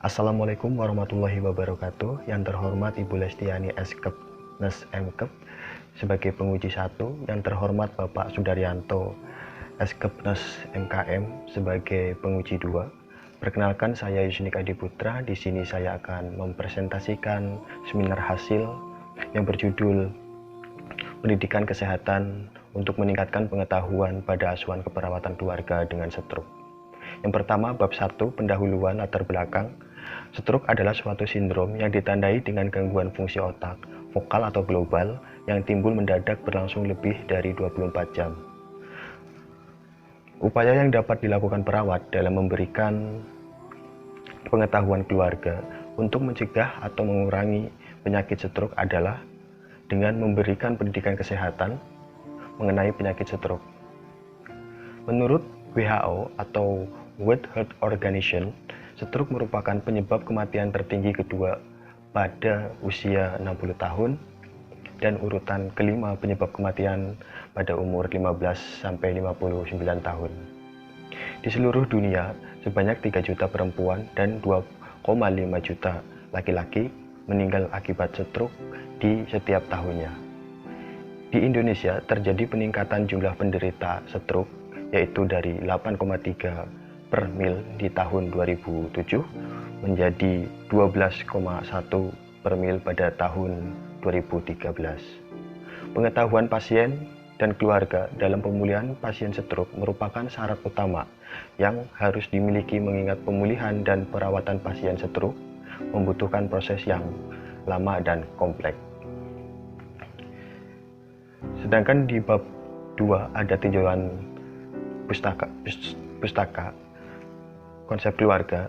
Assalamualaikum warahmatullahi wabarakatuh. Yang terhormat Ibu Lestiani Eskep Nes Mkep sebagai penguji 1, yang terhormat Bapak Sudaryanto Eskep Nes MKM sebagai penguji 2. Perkenalkan, saya Yusnik Adiputra. Di sini saya akan mempresentasikan seminar hasil yang berjudul Pendidikan Kesehatan untuk meningkatkan pengetahuan pada asuhan keperawatan keluarga dengan stroke. Yang pertama, bab 1, pendahuluan latar belakang. Stroke adalah suatu sindrom yang ditandai dengan gangguan fungsi otak, vokal atau global, yang timbul mendadak berlangsung lebih dari 24 jam. Upaya yang dapat dilakukan perawat dalam memberikan pengetahuan keluarga untuk mencegah atau mengurangi penyakit stroke adalah dengan memberikan pendidikan kesehatan mengenai penyakit stroke. Menurut WHO atau World Health Organization, stroke merupakan penyebab kematian tertinggi kedua pada usia 60 tahun dan urutan kelima penyebab kematian pada umur 15-59 tahun. Di seluruh dunia, sebanyak 3 juta perempuan dan 2,5 juta laki-laki meninggal akibat stroke di setiap tahunnya. Di Indonesia terjadi peningkatan jumlah penderita stroke, yaitu dari 8,3 per mil di tahun 2007 menjadi 12,1 per mil pada tahun 2013. Pengetahuan pasien dan keluarga dalam pemulihan pasien stroke merupakan syarat utama yang harus dimiliki, mengingat pemulihan dan perawatan pasien stroke membutuhkan proses yang lama dan kompleks. Sedangkan di bab 2 ada tinjauan pustaka konsep keluarga,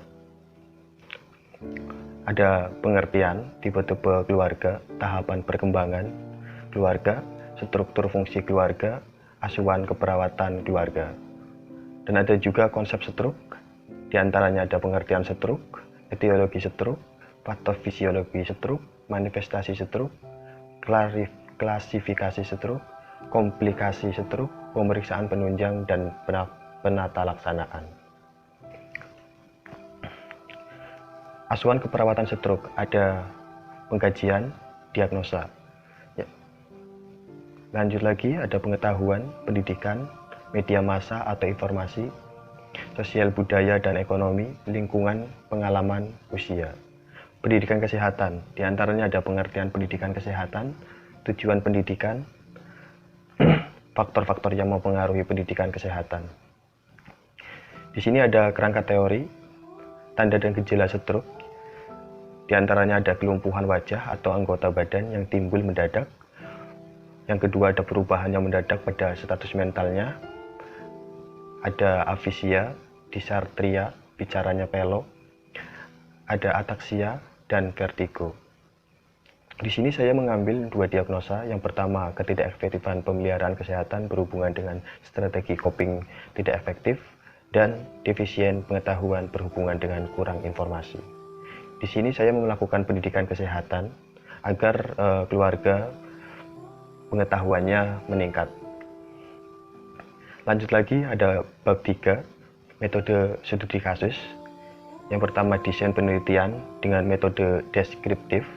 ada pengertian tipe-tipe keluarga, tahapan perkembangan keluarga, struktur fungsi keluarga, asuhan keperawatan keluarga. Dan ada juga konsep stroke, diantaranya ada pengertian stroke, etiologi stroke, patofisiologi stroke, manifestasi stroke, klasifikasi stroke, komplikasi stroke, pemeriksaan penunjang, dan penata laksanaan. Asuhan keperawatan stroke, ada pengkajian, diagnosa. Ya. Lanjut lagi, ada pengetahuan, pendidikan, media massa atau informasi, sosial budaya dan ekonomi, lingkungan, pengalaman, usia. Pendidikan kesehatan, diantaranya ada pengertian pendidikan kesehatan, tujuan pendidikan, faktor-faktor yang mempengaruhi pendidikan kesehatan. Di sini ada kerangka teori, tanda dan gejala stroke. Di antaranya ada kelumpuhan wajah atau anggota badan yang timbul mendadak. Yang kedua, ada perubahan yang mendadak pada status mentalnya. Ada afisia, dysarthria, bicaranya pelok. Ada ataksia dan vertigo. Di sini saya mengambil 2 diagnosa. Yang pertama, ketidakefektifan pemeliharaan kesehatan berhubungan dengan strategi coping tidak efektif, dan defisien pengetahuan berhubungan dengan kurang informasi. Di sini saya melakukan pendidikan kesehatan agar keluarga pengetahuannya meningkat. Lanjut lagi, ada bab 3, metode studi kasus. Yang pertama, desain penelitian dengan metode deskriptif.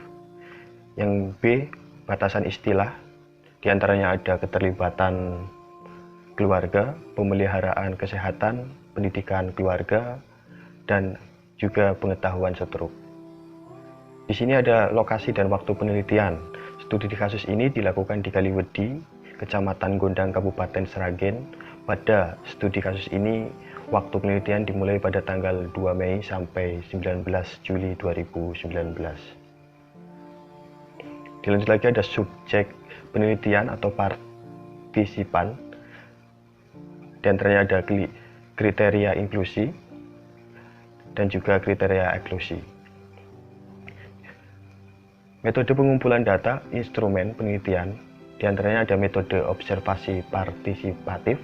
Yang B, batasan istilah. Di antaranya ada keterlibatan keluarga, pemeliharaan kesehatan, pendidikan keluarga, dan juga pengetahuan stroke. Di sini ada lokasi dan waktu penelitian. Studi kasus ini dilakukan di Kaliwedi, Kecamatan Gondang, Kabupaten Sragen. Pada studi kasus ini, waktu penelitian dimulai pada tanggal 2 Mei sampai 19 Juli 2019. Dilanjut lagi, ada subjek penelitian atau partisipan. Di antaranya ada kriteria inklusi dan juga kriteria eksklusi. Metode pengumpulan data, instrumen penelitian, diantaranya ada metode observasi partisipatif,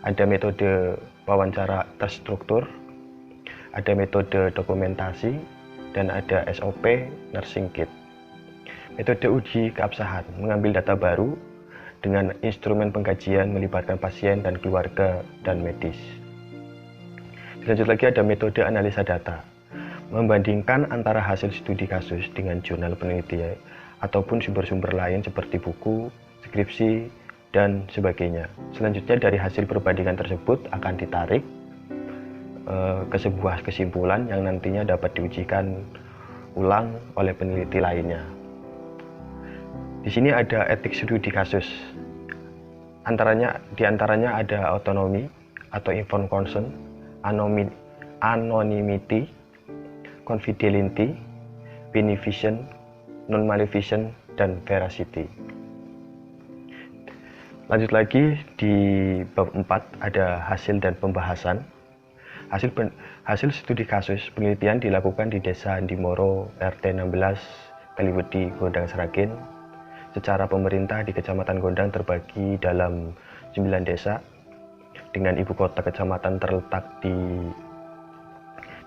ada metode wawancara terstruktur, ada metode dokumentasi, dan ada SOP nursing kit. Metode uji keabsahan, mengambil data baru dengan instrumen pengkajian melibatkan pasien dan keluarga dan medis. Lanjut lagi, ada metode analisa data, membandingkan antara hasil studi kasus dengan jurnal penelitian ataupun sumber-sumber lain seperti buku, skripsi, dan sebagainya. Selanjutnya dari hasil perbandingan tersebut akan ditarik ke sebuah kesimpulan yang nantinya dapat diujikan ulang oleh peneliti lainnya. Di sini ada etik studi kasus. Di antaranya ada autonomy atau informed consent, anonymity, confidentiality, beneficence, non-maleficence, dan veracity. Lanjut lagi di bab 4 ada hasil dan pembahasan. Hasil studi kasus penelitian dilakukan di Desa Ndimoro RT 16 Kaliwedi, Gondang Sragen. Secara pemerintah di Kecamatan Gondang terbagi dalam 9 desa dengan ibu kota kecamatan terletak di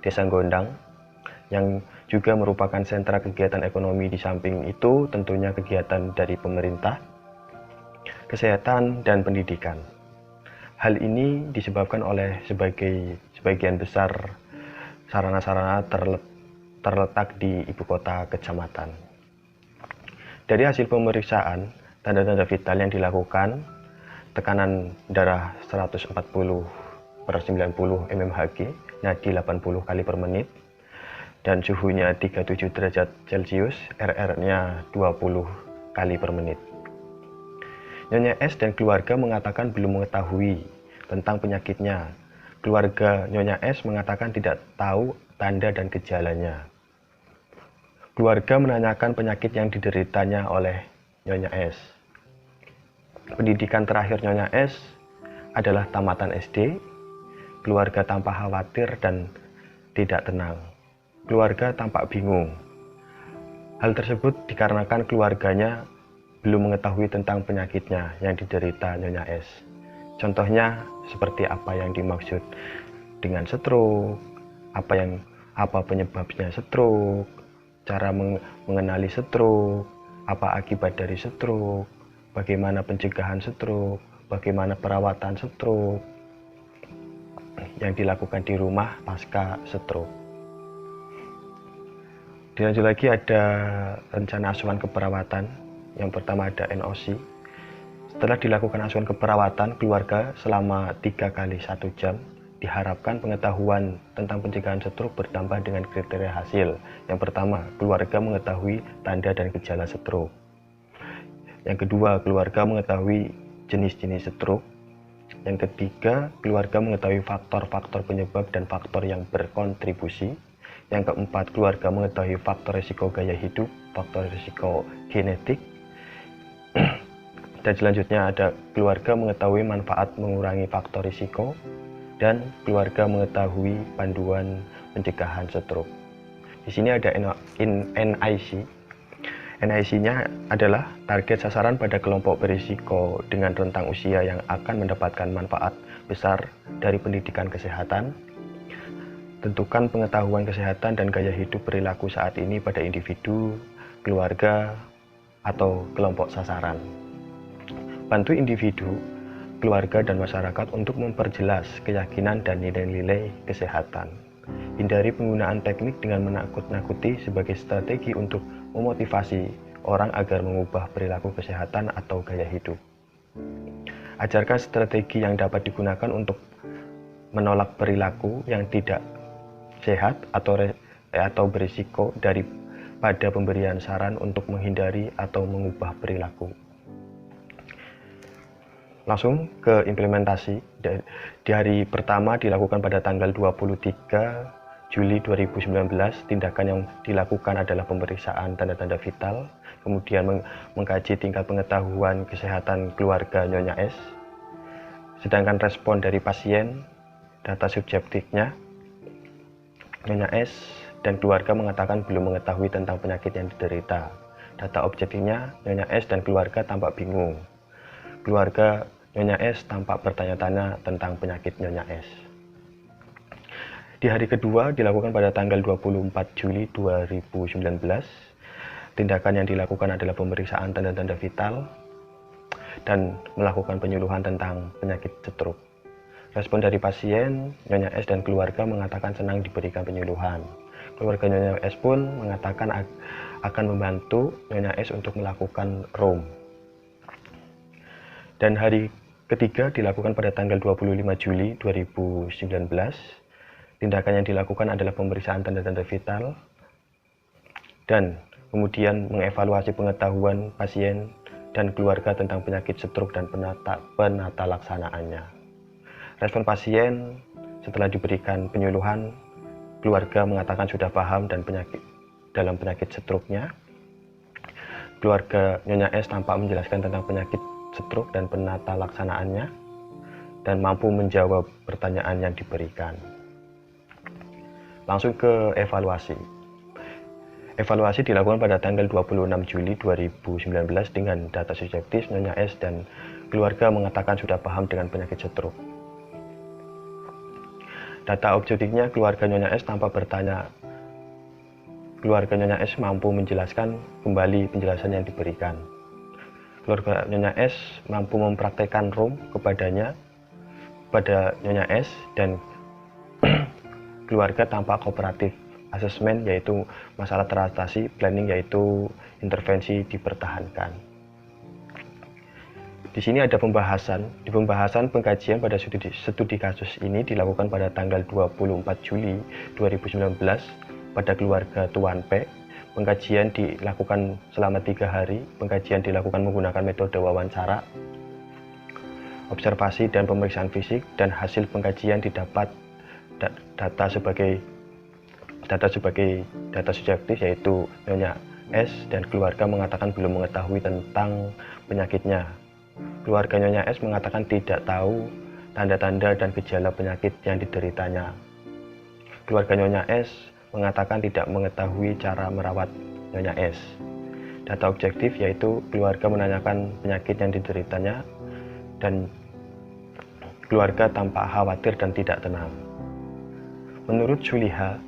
Desa Gondang yang juga merupakan sentra kegiatan ekonomi. Di samping itu tentunya kegiatan dari pemerintah, kesehatan, dan pendidikan. Hal ini disebabkan oleh sebagian besar sarana-sarana terletak di ibu kota kecamatan. Dari hasil pemeriksaan tanda-tanda vital yang dilakukan, tekanan darah 140/90 mmHg, nadi 80 kali per menit, dan suhunya 37 derajat Celcius, RR-nya 20 kali per menit. Nyonya S dan keluarga mengatakan belum mengetahui tentang penyakitnya. Keluarga Nyonya S mengatakan tidak tahu tanda dan gejalanya. Keluarga menanyakan penyakit yang dideritanya oleh Nyonya S. Pendidikan terakhir Nyonya S adalah tamatan SD. Keluarga tampak khawatir dan tidak tenang. Keluarga tampak bingung. Hal tersebut dikarenakan keluarganya belum mengetahui tentang penyakitnya yang diderita Nyonya S. Contohnya seperti apa yang dimaksud dengan stroke, apa penyebabnya stroke, cara mengenali stroke, apa akibat dari stroke, bagaimana pencegahan stroke, bagaimana perawatan stroke yang dilakukan di rumah pasca stroke. Dilanjut lagi ada rencana asuhan keperawatan. Yang pertama ada NOC. Setelah dilakukan asuhan keperawatan keluarga selama 3 kali 1 jam, diharapkan pengetahuan tentang pencegahan stroke bertambah dengan kriteria hasil. Yang pertama, keluarga mengetahui tanda dan gejala stroke. Yang kedua, keluarga mengetahui jenis-jenis stroke. Yang ketiga, keluarga mengetahui faktor-faktor penyebab dan faktor yang berkontribusi. Yang keempat, keluarga mengetahui faktor risiko gaya hidup, faktor risiko genetik. Dan selanjutnya ada keluarga mengetahui manfaat mengurangi faktor risiko, dan keluarga mengetahui panduan pencegahan stroke. Di sini ada NIC. NIC-nya adalah target sasaran pada kelompok berisiko dengan rentang usia yang akan mendapatkan manfaat besar dari pendidikan kesehatan. Tentukan pengetahuan kesehatan dan gaya hidup perilaku saat ini pada individu, keluarga, atau kelompok sasaran. Bantu individu, keluarga, dan masyarakat untuk memperjelas keyakinan dan nilai-nilai kesehatan. Hindari penggunaan teknik dengan menakut-nakuti sebagai strategi untuk memotivasi orang agar mengubah perilaku kesehatan atau gaya hidup. Ajarkan strategi yang dapat digunakan untuk menolak perilaku yang tidak sehat atau berisiko daripada pemberian saran untuk menghindari atau mengubah perilaku. Langsung ke implementasi. Di hari pertama dilakukan pada tanggal 23 Juli 2019, tindakan yang dilakukan adalah pemeriksaan tanda-tanda vital, kemudian mengkaji tingkat pengetahuan kesehatan keluarga Nyonya S. Sedangkan respon dari pasien, data subjektifnya, Nyonya S dan keluarga mengatakan belum mengetahui tentang penyakit yang diderita. Data objektifnya, Nyonya S dan keluarga tampak bingung. Keluarga Nyonya S tampak bertanya-tanya tentang penyakit Nyonya S. Di hari kedua dilakukan pada tanggal 24 Juli 2019. Tindakan yang dilakukan adalah pemeriksaan tanda-tanda vital dan melakukan penyuluhan tentang penyakit stroke. Respon dari pasien, Nyonya S dan keluarga mengatakan senang diberikan penyuluhan. Keluarga Nyonya S pun mengatakan akan membantu Nyonya S untuk melakukan room. Dan hari ketiga dilakukan pada tanggal 25 Juli 2019. Tindakan yang dilakukan adalah pemeriksaan tanda-tanda vital dan kemudian mengevaluasi pengetahuan pasien dan keluarga tentang penyakit stroke dan penata laksanaannya. Respon pasien setelah diberikan penyuluhan, keluarga mengatakan sudah paham dan dalam penyakit stroke-nya. Keluarga Nyonya S tampak menjelaskan tentang penyakit stroke dan penata laksanaannya dan mampu menjawab pertanyaan yang diberikan. Langsung ke evaluasi. Evaluasi dilakukan pada tanggal 26 Juli 2019 dengan data subjektif Nyonya S dan keluarga mengatakan sudah paham dengan penyakit stroke. Data objektifnya keluarga Nyonya S tanpa bertanya. Keluarga Nyonya S mampu menjelaskan kembali penjelasan yang diberikan. Keluarga Nyonya S mampu mempraktekkan room pada Nyonya S dan keluarga tanpa kooperatif. Asesmen yaitu masalah teratasi, planning yaitu intervensi dipertahankan. Di sini ada pembahasan. Di pembahasan pengkajian pada studi kasus ini dilakukan pada tanggal 24 Juli 2019 pada keluarga Tuan P. Pengkajian dilakukan selama 3 hari. Pengkajian dilakukan menggunakan metode wawancara, observasi dan pemeriksaan fisik, dan hasil pengkajian didapat data sebagai data subjektif yaitu Nyonya S dan keluarga mengatakan belum mengetahui tentang penyakitnya. Keluarga Nyonya S mengatakan tidak tahu tanda-tanda dan gejala penyakit yang dideritanya. Keluarga Nyonya S mengatakan tidak mengetahui cara merawat Nyonya S. Data objektif yaitu keluarga menanyakan penyakit yang dideritanya dan keluarga tampak khawatir dan tidak tenang. Menurut Zuliha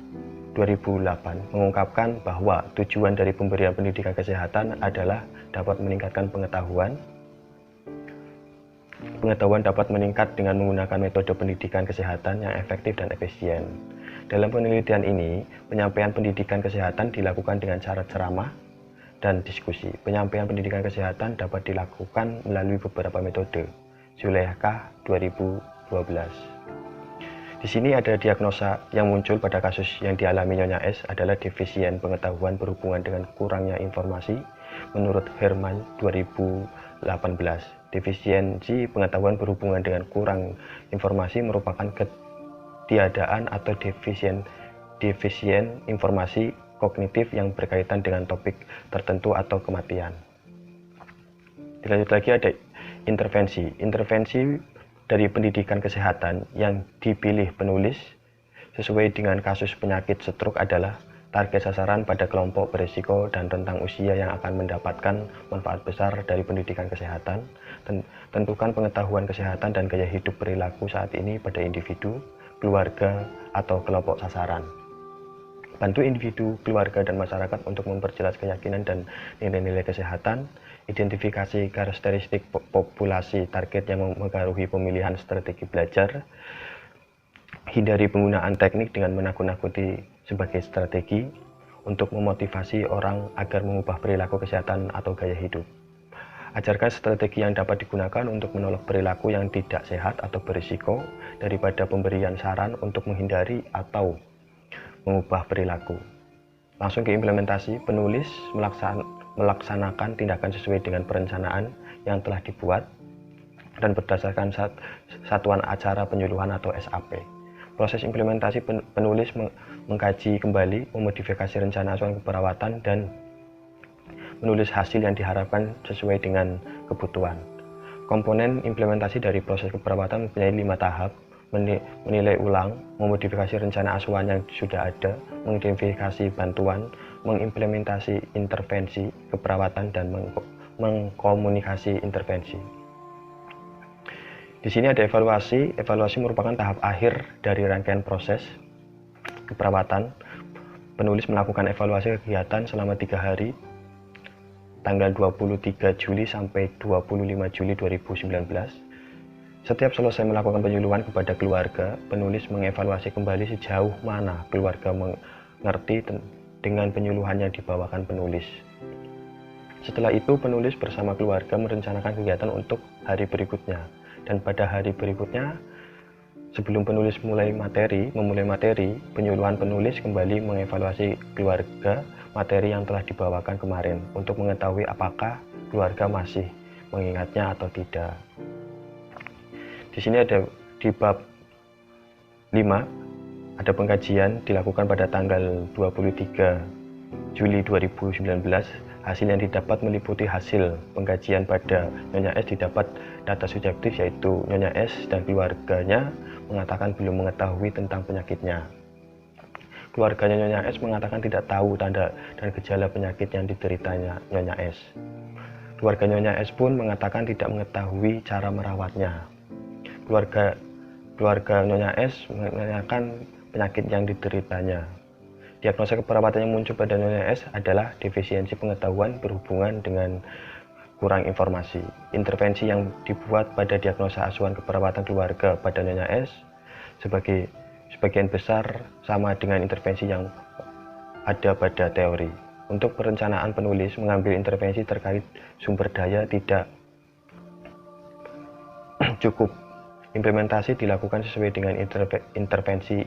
2008 mengungkapkan bahwa tujuan dari pemberian pendidikan kesehatan adalah dapat meningkatkan pengetahuan dapat meningkat dengan menggunakan metode pendidikan kesehatan yang efektif dan efisien. Dalam penelitian ini, penyampaian pendidikan kesehatan dilakukan dengan cara ceramah dan diskusi. Penyampaian pendidikan kesehatan dapat dilakukan melalui beberapa metode. Zuleika 2012. Di sini ada diagnosa yang muncul pada kasus yang dialami Nyonya S adalah defisien pengetahuan berhubungan dengan kurangnya informasi menurut Herman 2018. Defisiensi pengetahuan berhubungan dengan kurang informasi merupakan ketiadaan atau defisien informasi kognitif yang berkaitan dengan topik tertentu atau kematian. Dilanjut lagi ada intervensi. Intervensi dari pendidikan kesehatan yang dipilih penulis sesuai dengan kasus penyakit stroke adalah target sasaran pada kelompok berisiko dan rentang usia yang akan mendapatkan manfaat besar dari pendidikan kesehatan. Tentukan pengetahuan kesehatan dan gaya hidup perilaku saat ini pada individu, keluarga, atau kelompok sasaran. Bantu individu, keluarga, dan masyarakat untuk memperjelas keyakinan dan nilai-nilai kesehatan. Identifikasi karakteristik populasi target yang mempengaruhi pemilihan strategi belajar. Hindari penggunaan teknik dengan menakut-nakuti sebagai strategi untuk memotivasi orang agar mengubah perilaku kesehatan atau gaya hidup. Ajarkan strategi yang dapat digunakan untuk menolak perilaku yang tidak sehat atau berisiko daripada pemberian saran untuk menghindari atau mengubah perilaku. Langsung ke implementasi, penulis melaksanakan tindakan sesuai dengan perencanaan yang telah dibuat dan berdasarkan satuan acara penyuluhan atau SAP. Proses implementasi, penulis mengkaji kembali, memodifikasi rencana asuhan keperawatan dan menulis hasil yang diharapkan sesuai dengan kebutuhan. Komponen implementasi dari proses keperawatan mempunyai 5 tahap: menilai ulang, memodifikasi rencana asuhan yang sudah ada, mengidentifikasi bantuan, mengimplementasi intervensi keperawatan, dan mengkomunikasi intervensi. Di sini ada evaluasi. Evaluasi merupakan tahap akhir dari rangkaian proses keperawatan. Penulis melakukan evaluasi kegiatan selama 3 hari, tanggal 23 Juli sampai 25 Juli 2019. Setiap selesai melakukan penyuluhan kepada keluarga, penulis mengevaluasi kembali sejauh mana keluarga ngerti dengan penyuluhan yang dibawakan penulis. Setelah itu, penulis bersama keluarga merencanakan kegiatan untuk hari berikutnya. Dan pada hari berikutnya, sebelum penulis memulai materi, penyuluhan penulis kembali mengevaluasi keluarga materi yang telah dibawakan kemarin untuk mengetahui apakah keluarga masih mengingatnya atau tidak. Di sini ada di bab 5, ada pengkajian dilakukan pada tanggal 23 Juli 2019. Hasil yang didapat meliputi hasil pengkajian pada Nyonya S didapat data subjektif, yaitu Nyonya S dan keluarganya mengatakan belum mengetahui tentang penyakitnya. Keluarganya Nyonya S mengatakan tidak tahu tanda dan gejala penyakit yang dideritanya Nyonya S. Keluarga Nyonya S pun mengatakan tidak mengetahui cara merawatnya. Keluarga Nyonya S menanyakan penyakit yang dideritanya. Diagnosa keperawatan yang muncul pada Nyonya S adalah defisiensi pengetahuan berhubungan dengan kurang informasi. Intervensi yang dibuat pada diagnosa asuhan keperawatan keluarga pada Nyonya S sebagian besar sama dengan intervensi yang ada pada teori. Untuk perencanaan, penulis mengambil intervensi terkait sumber daya tidak cukup. Implementasi dilakukan sesuai dengan intervensi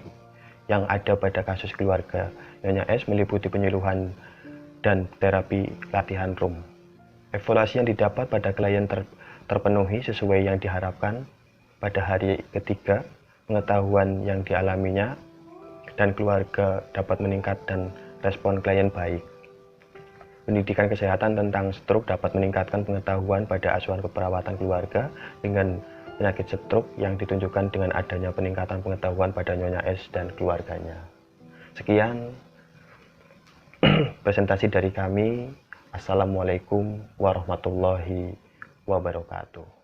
yang ada pada kasus keluarga Nyonya S, meliputi penyuluhan dan terapi latihan room. Evaluasi yang didapat pada klien terpenuhi sesuai yang diharapkan pada hari ketiga, pengetahuan yang dialaminya dan keluarga dapat meningkat dan respon klien baik. Pendidikan kesehatan tentang stroke dapat meningkatkan pengetahuan pada asuhan keperawatan keluarga dengan penyakit stroke yang ditunjukkan dengan adanya peningkatan pengetahuan pada Nyonya S dan keluarganya. Sekian presentasi dari kami. Assalamualaikum warahmatullahi wabarakatuh.